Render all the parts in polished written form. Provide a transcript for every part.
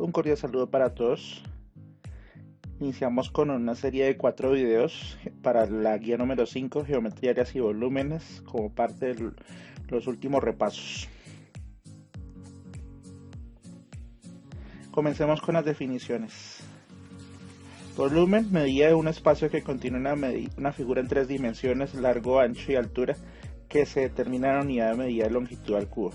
Un cordial saludo para todos. Iniciamos con una serie de 4 videos para la guía número 5, geometría, áreas y volúmenes, como parte de los últimos repasos. Comencemos con las definiciones. Volumen, medida de un espacio que contiene una figura en 3 dimensiones, largo, ancho y altura, que se determina en la unidad de medida de longitud al cubo.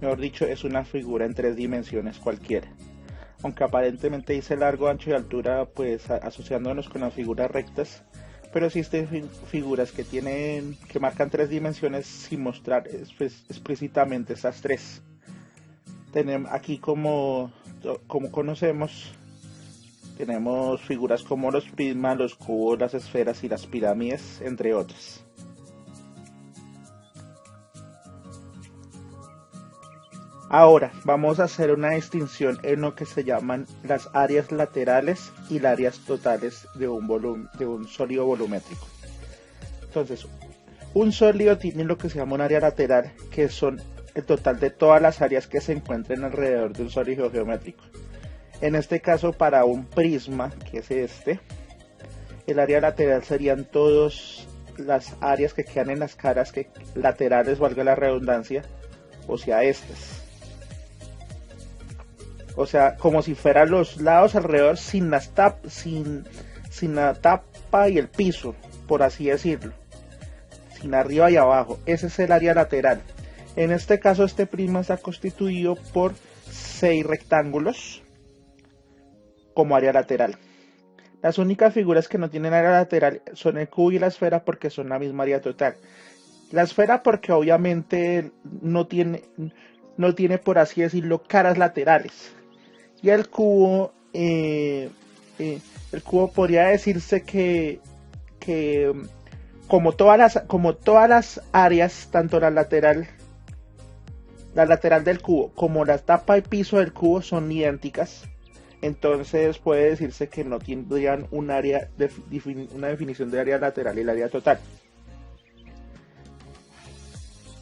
Mejor dicho, es una figura en 3 dimensiones cualquiera. Aunque aparentemente dice largo, ancho y altura, pues asociándonos con las figuras rectas, pero existen figuras que marcan 3 dimensiones sin mostrar explícitamente esas 3. Tenemos aquí como conocemos, tenemos figuras como los prismas, los cubos, las esferas y las pirámides, entre otras. Ahora vamos a hacer una distinción en lo que se llaman las áreas laterales y las áreas totales de un sólido volumétrico. Entonces, un sólido tiene lo que se llama un área lateral, que son el total de todas las áreas que se encuentren alrededor de un sólido geométrico. En este caso, para un prisma, que es el área lateral serían todas las áreas que quedan en las caras laterales, valga la redundancia, o sea, estas. O sea, como si fueran los lados alrededor sin la tapa y el piso, por así decirlo. Sin arriba y abajo. Ese es el área lateral. En este caso, este prisma está constituido por 6 rectángulos como área lateral. Las únicas figuras que no tienen área lateral son el cubo y la esfera, porque son la misma área total. La esfera porque obviamente no tiene, por así decirlo, caras laterales. Y el cubo podría decirse que como todas las áreas, tanto la lateral del cubo como la tapa y piso del cubo son idénticas, entonces puede decirse que no tendrían una definición de área lateral y el área total.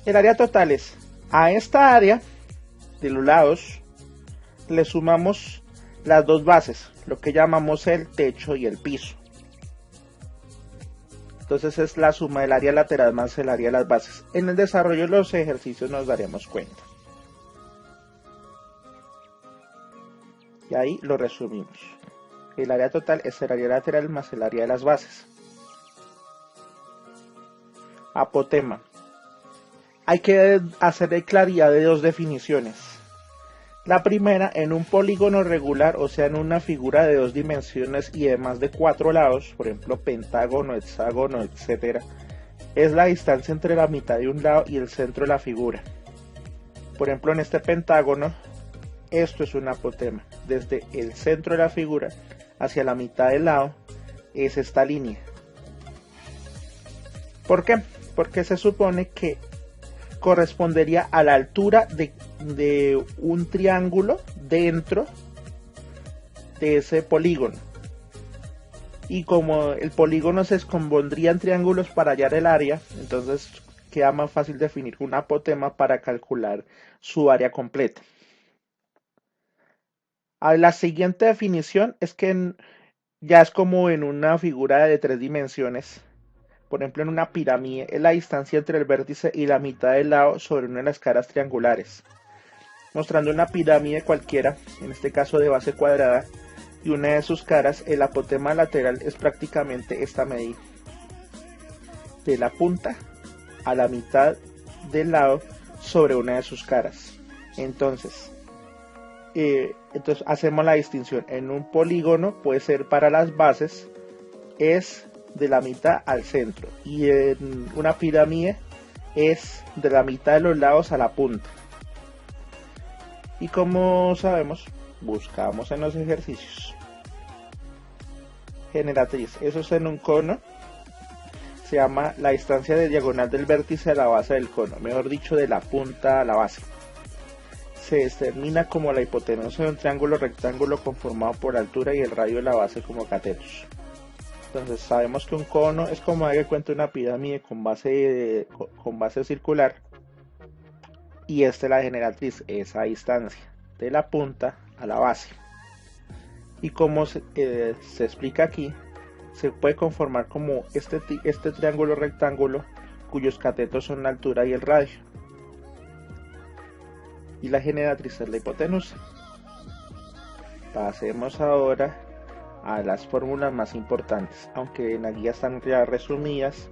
El área total es a esta área de los lados le sumamos las dos bases, lo que llamamos el techo y el piso. Entonces es la suma del área lateral más el área de las bases. En el desarrollo de los ejercicios nos daremos cuenta. Y ahí lo resumimos. El área total es el área lateral más el área de las bases. Apotema. Hay que hacerle claridad de dos definiciones. La primera, en un polígono regular, o sea en una figura de 2 dimensiones y de más de 4 lados, por ejemplo pentágono, hexágono, etc., es la distancia entre la mitad de un lado y el centro de la figura. Por ejemplo, en este pentágono, esto es un apotema. Desde el centro de la figura hacia la mitad del lado es esta línea. ¿Por qué? Porque se supone que correspondería a la altura de un triángulo dentro de ese polígono, y como el polígono se descompondría en triángulos para hallar el área, entonces queda más fácil definir un apotema para calcular su área completa. La siguiente definición es que ya es como en una figura de 3 dimensiones. Por ejemplo, en una pirámide es la distancia entre el vértice y la mitad del lado sobre una de las caras triangulares. Mostrando una pirámide cualquiera, en este caso de base cuadrada, y una de sus caras, el apotema lateral es prácticamente esta medida. De la punta a la mitad del lado sobre una de sus caras. Entonces hacemos la distinción. En un polígono puede ser para las bases, es de la mitad al centro, y en una pirámide es de la mitad de los lados a la punta. Y como sabemos, buscamos en los ejercicios. Generatriz, eso es en un cono, se llama la distancia de diagonal del vértice a la base del cono, mejor dicho, de la punta a la base. Se determina como la hipotenusa de un triángulo rectángulo conformado por la altura y el radio de la base como catetos. Entonces sabemos que un cono es como que cuenta una pirámide con base circular, y esta es la generatriz, esa distancia de la punta a la base. Y como se explica aquí, se puede conformar como este triángulo rectángulo cuyos catetos son la altura y el radio. Y la generatriz es la hipotenusa. Pasemos ahora a las fórmulas más importantes, aunque en la guía están ya resumidas.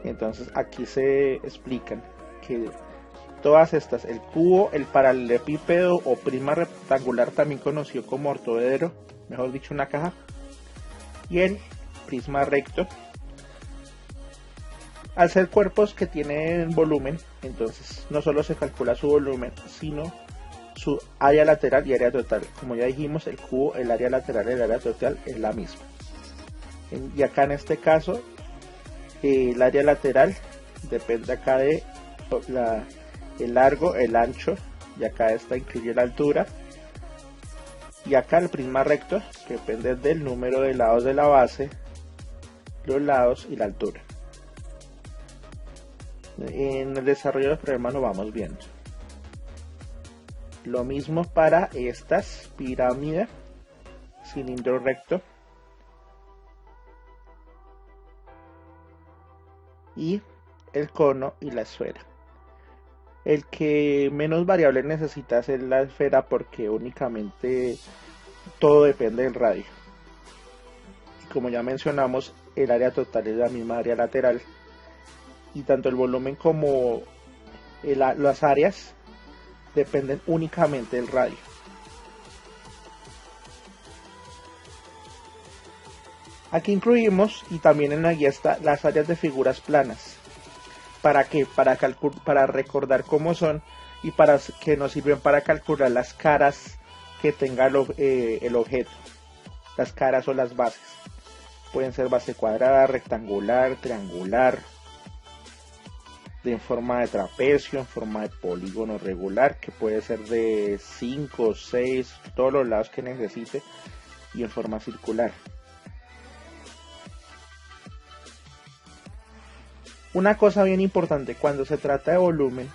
Entonces aquí se explican que todas estas, el cubo, el paralelepípedo o prisma rectangular, también conocido como ortoedro, mejor dicho una caja, y el prisma recto, al ser cuerpos que tienen volumen, entonces no solo se calcula su volumen, sino su área lateral y área total. Como ya dijimos, el cubo, el área lateral y el área total es la misma. Y acá en este caso, el área lateral depende acá de el largo, el ancho, y acá esta incluye la altura. Y acá el prisma recto, que depende del número de lados de la base, los lados y la altura. En el desarrollo de los problemas lo vamos viendo. Lo mismo para estas pirámides, cilindro recto y el cono y la esfera. El que menos variables necesita es la esfera, porque únicamente todo depende del radio. Y como ya mencionamos, el área total es la misma área lateral, y tanto el volumen como las áreas dependen únicamente del radio. Aquí incluimos, y también en la guía está, las áreas de figuras planas. ¿Para qué? Para recordar cómo son, y para que nos sirven para calcular las caras que tenga el objeto, las caras o las bases. Pueden ser base cuadrada, rectangular, triangular, en forma de trapecio, en forma de polígono regular, que puede ser de 5, 6, todos los lados que necesite, y en forma circular. Una cosa bien importante cuando se trata de volumen: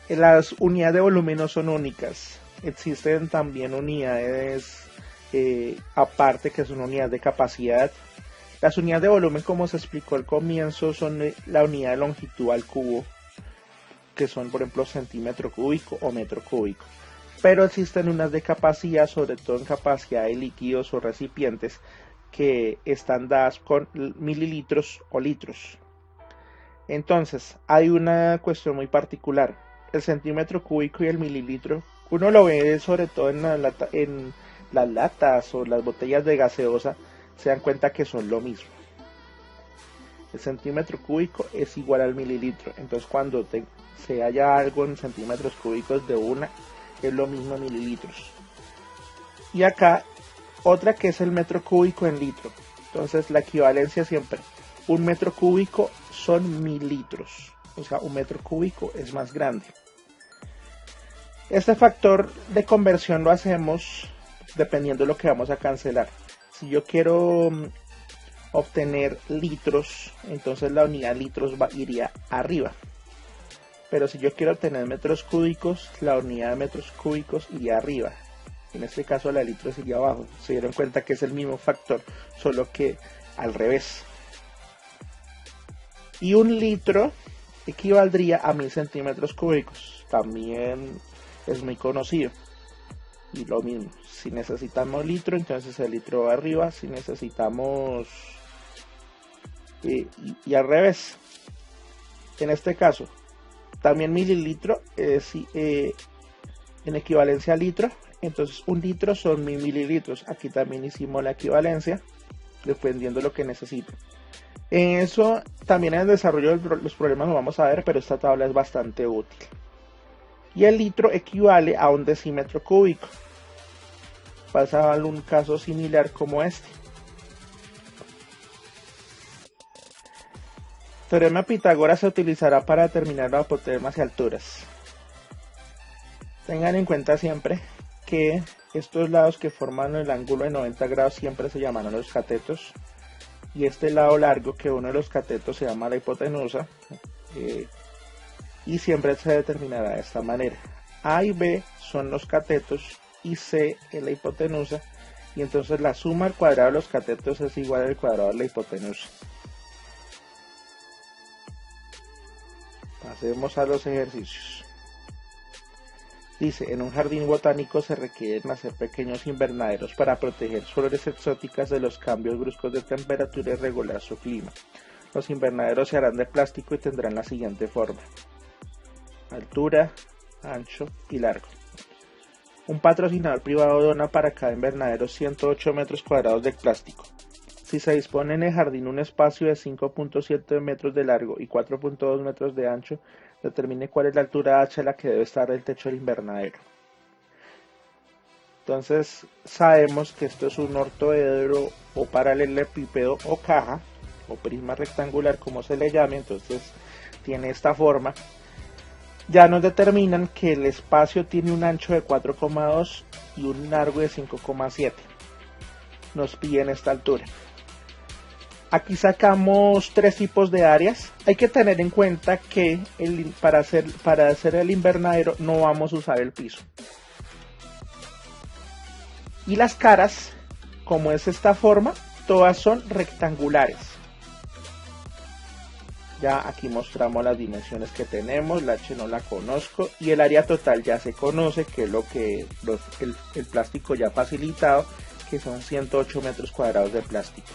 las unidades de volumen no son únicas, existen también unidades aparte, que son unidades de capacidad. Las unidades de volumen, como se explicó al comienzo, son la unidad de longitud al cubo, que son por ejemplo centímetro cúbico o metro cúbico. Pero existen unas de capacidad, sobre todo en capacidad de líquidos o recipientes, que están dadas con mililitros o litros. Entonces hay una cuestión muy particular: el centímetro cúbico y el mililitro, uno lo ve sobre todo en las latas o las botellas de gaseosa, se dan cuenta que son lo mismo. El centímetro cúbico es igual al mililitro, entonces cuando se halla algo en centímetros cúbicos de una, es lo mismo en mililitros. Y acá otra, que es el metro cúbico en litro. Entonces la equivalencia siempre: un metro cúbico son 1000 litros, o sea, un metro cúbico es más grande. Este factor de conversión lo hacemos dependiendo de lo que vamos a cancelar. Si yo quiero obtener litros, entonces la unidad litros iría arriba. Pero si yo quiero obtener metros cúbicos, la unidad de metros cúbicos iría arriba. En este caso la litros iría abajo. Se dieron cuenta que es el mismo factor, solo que al revés. Y un litro equivaldría a 1000 centímetros cúbicos. También es muy conocido. Y lo mismo, si necesitamos litro, entonces el litro va arriba. Si necesitamos y al revés. En este caso también mililitro es en equivalencia a litro, entonces un litro son 1000 mililitros. Aquí también hicimos la equivalencia dependiendo de lo que necesito. En eso también en el desarrollo de los problemas lo vamos a ver, pero esta tabla es bastante útil. Y el litro equivale a un decímetro cúbico. Pasa a un caso similar como este. Teorema de Pitágoras se utilizará para determinar los apotemas y alturas. Tengan en cuenta siempre que estos lados que forman el ángulo de 90 grados siempre se llamarán los catetos. Y este lado largo, que uno de los catetos se llama la hipotenusa, y siempre se determinará de esta manera. A y B son los catetos y C es la hipotenusa, y entonces la suma al cuadrado de los catetos es igual al cuadrado de la hipotenusa. Pasemos a los ejercicios. Dice, en un jardín botánico se requieren hacer pequeños invernaderos para proteger flores exóticas de los cambios bruscos de temperatura y regular su clima. Los invernaderos se harán de plástico y tendrán la siguiente forma: altura, ancho y largo. Un patrocinador privado dona para cada invernadero 108 metros cuadrados de plástico. Si se dispone en el jardín un espacio de 5.7 metros de largo y 4.2 metros de ancho, determine cuál es la altura h a la que debe estar el techo del invernadero. Entonces sabemos que esto es un ortoedro o paralelepípedo o caja o prisma rectangular, como se le llame, entonces tiene esta forma. Ya nos determinan que el espacio tiene un ancho de 4,2 y un largo de 5,7. Nos piden esta altura. Aquí sacamos tres tipos de áreas. Hay que tener en cuenta que para hacer el invernadero no vamos a usar el piso. Y las caras, como es esta forma, todas son rectangulares. Ya aquí mostramos las dimensiones que tenemos, la H no la conozco y el área total ya se conoce, que es lo que el plástico ya facilitado, que son 108 metros cuadrados de plástico.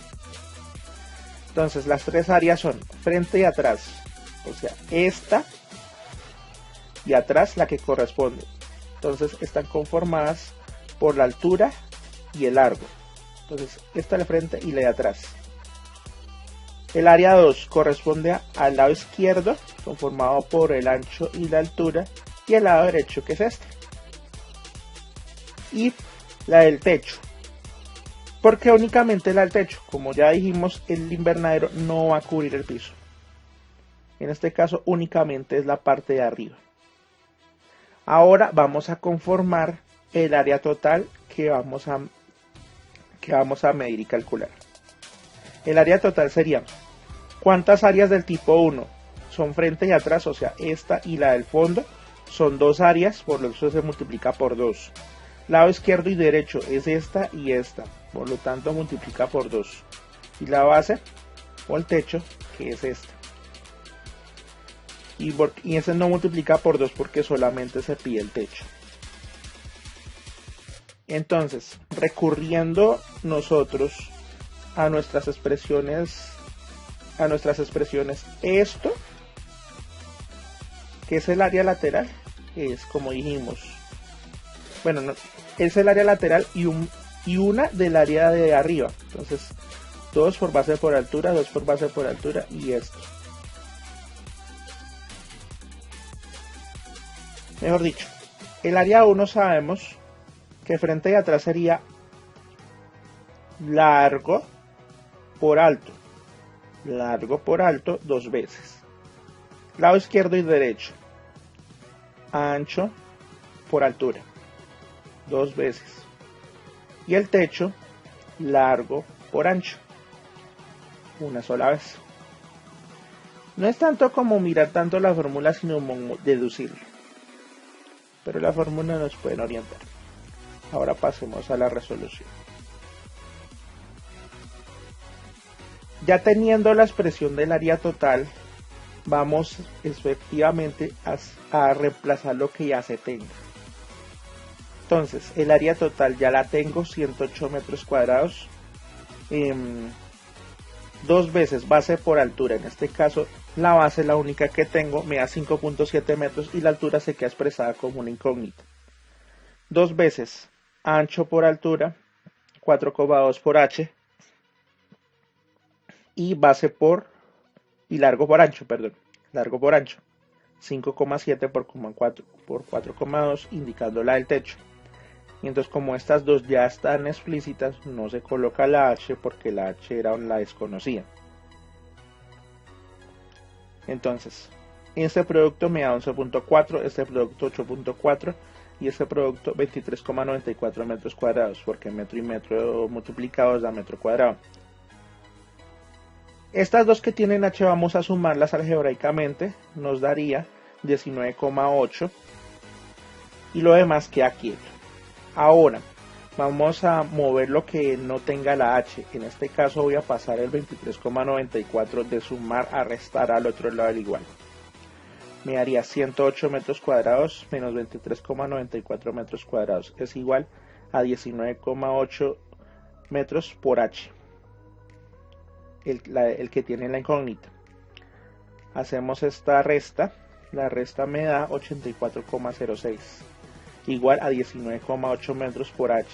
Entonces las tres áreas son frente y atrás, o sea, esta y atrás la que corresponde. Entonces están conformadas por la altura y el largo. Entonces esta de frente y la de atrás. El área 2 corresponde al lado izquierdo, conformado por el ancho y la altura, y el lado derecho, que es este. Y la del techo. Porque únicamente la del techo, como ya dijimos, el invernadero no va a cubrir el piso. En este caso únicamente es la parte de arriba. Ahora vamos a conformar el área total que vamos a medir y calcular. El área total sería: ¿cuántas áreas del tipo 1 son frente y atrás? O sea, esta y la del fondo son dos áreas, por lo tanto se multiplica por 2. Lado izquierdo y derecho es esta y esta, por lo tanto multiplica por 2. Y la base o el techo, que es esta. Y ese no multiplica por 2 porque solamente se pide el techo. Entonces, recurriendo nosotros a nuestras expresiones, esto, que es el área lateral, es como dijimos, bueno, no, es el área lateral y una del área de arriba. Entonces 2 por base por altura, 2 por base por altura y esto. Mejor dicho, el área 1 sabemos que frente y atrás sería largo por alto. Largo por alto 2 veces. Lado izquierdo y derecho. Ancho por altura 2 veces. Y el techo, largo por ancho, una sola vez. No es tanto como mirar tanto la fórmula, sino deducirla. Pero la fórmula nos puede orientar. Ahora pasemos a la resolución. Ya teniendo la expresión del área total, vamos efectivamente a reemplazar lo que ya se tenga. Entonces, el área total ya la tengo, 108 metros cuadrados. 2 veces base por altura. En este caso, la base, la única que tengo, me da 5.7 metros y la altura se queda expresada como una incógnita. 2 veces ancho por altura, 4,2 por h. Y largo por ancho, largo por ancho, 5,7 por 4,2, indicando la del techo. Y entonces, como estas dos ya están explícitas, no se coloca la h porque la h era la desconocida. Entonces, este producto me da 11.4, este producto 8.4 y este producto 23,94 metros cuadrados, porque metro y metro multiplicados da metro cuadrado. Estas dos que tienen h vamos a sumarlas algebraicamente, nos daría 19,8 y lo demás queda quieto. Ahora vamos a mover lo que no tenga la H. En este caso voy a pasar el 23,94 de sumar a restar al otro lado del igual. Me daría 108 metros cuadrados menos 23,94 metros cuadrados es igual a 19,8 metros por H, el que tiene la incógnita. Hacemos esta resta, la resta me da 84,06 igual a 19,8 metros por H,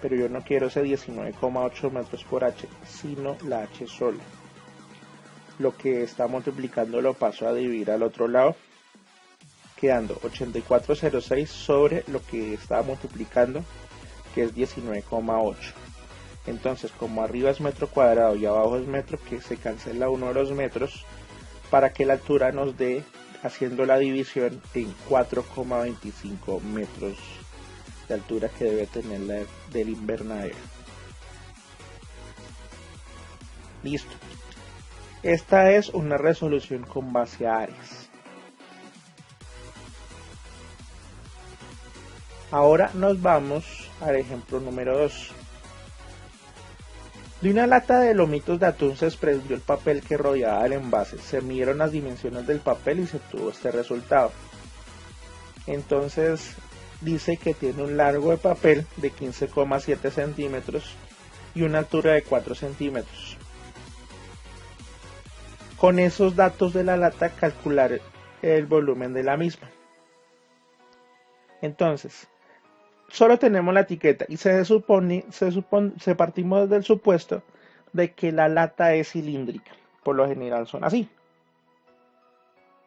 pero yo no quiero ese 19,8 metros por H, sino la H sola. Lo que está multiplicando lo paso a dividir al otro lado, quedando 84,06 sobre lo que estaba multiplicando, que es 19,8. Entonces, como arriba es metro cuadrado y abajo es metro, que se cancela uno de los metros para que la altura nos dé, haciendo la división, en 4,25 metros de altura que debe tener del invernadero. Listo. Esta es una resolución con base a áreas. Ahora nos vamos al ejemplo número 2. De una lata de lomitos de atún se desprendió el papel que rodeaba el envase. Se midieron las dimensiones del papel y se obtuvo este resultado. Entonces dice que tiene un largo de papel de 15,7 centímetros y una altura de 4 centímetros. Con esos datos de la lata calcular el volumen de la misma. Entonces, solo tenemos la etiqueta y se partimos del supuesto de que la lata es cilíndrica. Por lo general son así.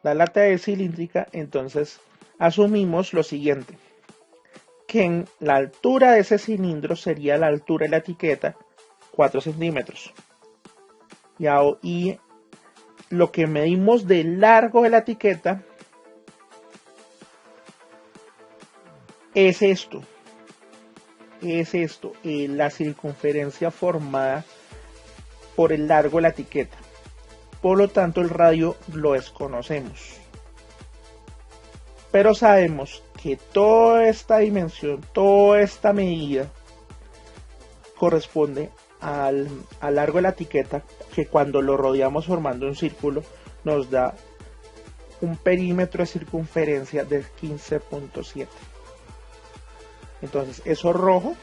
La lata es cilíndrica, entonces asumimos lo siguiente, que en la altura de ese cilindro sería la altura de la etiqueta 4 centímetros. Y lo que medimos de largo de la etiqueta es esto. La circunferencia formada por el largo de la etiqueta. Por lo tanto, el radio lo desconocemos. Pero sabemos que toda esta dimensión, toda esta medida corresponde al largo de la etiqueta, que cuando lo rodeamos formando un círculo nos da un perímetro de circunferencia de 15,7. Entonces eso rojo,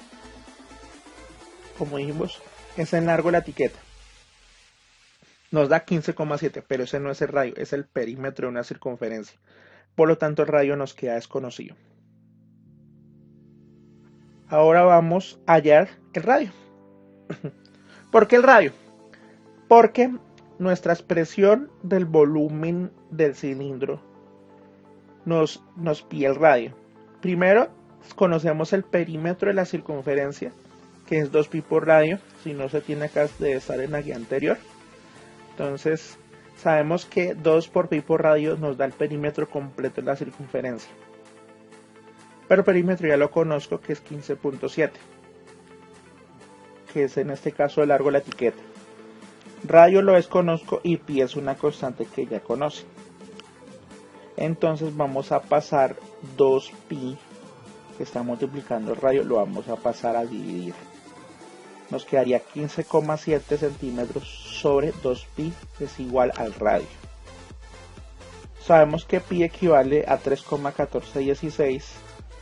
como dijimos, es el largo de la etiqueta. Nos da 15,7, pero ese no es el radio, es el perímetro de una circunferencia. Por lo tanto, el radio nos queda desconocido. Ahora vamos a hallar el radio. ¿Por qué el radio? Porque nuestra expresión del volumen del cilindro nos pide el radio. Primero, conocemos el perímetro de la circunferencia, que es 2pi por radio. Si no se tiene acá, debe estar en la guía anterior. Entonces, sabemos que 2 por pi por radio nos da el perímetro completo de la circunferencia. Pero el perímetro ya lo conozco, que es 15,7, que es en este caso el largo de la etiqueta. Radio lo desconozco y pi es una constante que ya conoce. Entonces vamos a pasar 2pi, que está multiplicando el radio, lo vamos a pasar a dividir. Nos quedaría 15,7 centímetros sobre 2pi es igual al radio. Sabemos que pi equivale a 3,1416,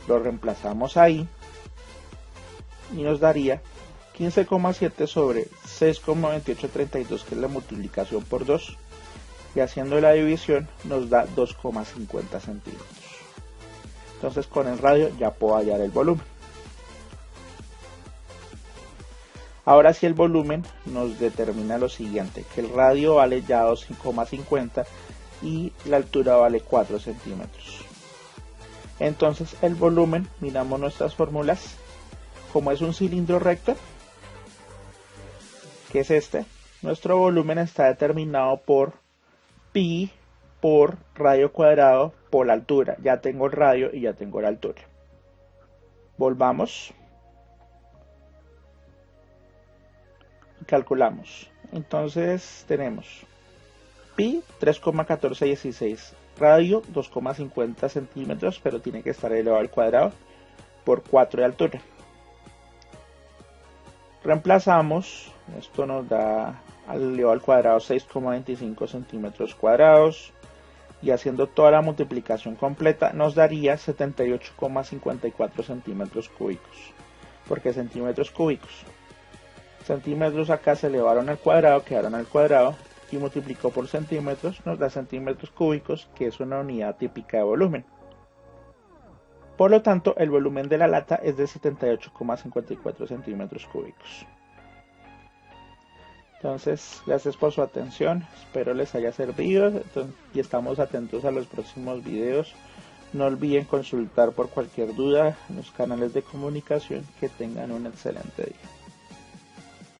lo reemplazamos ahí y nos daría 15,7 sobre 6,2832, que es la multiplicación por 2, y haciendo la división nos da 2,50 centímetros. Entonces con el radio ya puedo hallar el volumen. Ahora sí, el volumen nos determina lo siguiente, que el radio vale ya 2,50 y la altura vale 4 centímetros. Entonces el volumen, miramos nuestras fórmulas, como es un cilindro recto, que es este, nuestro volumen está determinado por pi por radio cuadrado por la altura. Ya tengo el radio y ya tengo la altura. Volvamos. Calculamos. Entonces tenemos pi 3,1416 radio 2,50 centímetros, pero tiene que estar elevado al cuadrado por 4 de altura. Reemplazamos, esto nos da elevado al cuadrado 6,25 centímetros cuadrados, y haciendo toda la multiplicación completa nos daría 78,54 centímetros cúbicos. ¿Por qué centímetros cúbicos? Centímetros acá se elevaron al cuadrado, quedaron al cuadrado, y multiplicó por centímetros nos da centímetros cúbicos, que es una unidad típica de volumen. Por lo tanto, el volumen de la lata es de 78,54 centímetros cúbicos. Entonces, gracias por su atención, espero les haya servido y estamos atentos a los próximos videos. No olviden consultar por cualquier duda en los canales de comunicación. Que tengan un excelente día.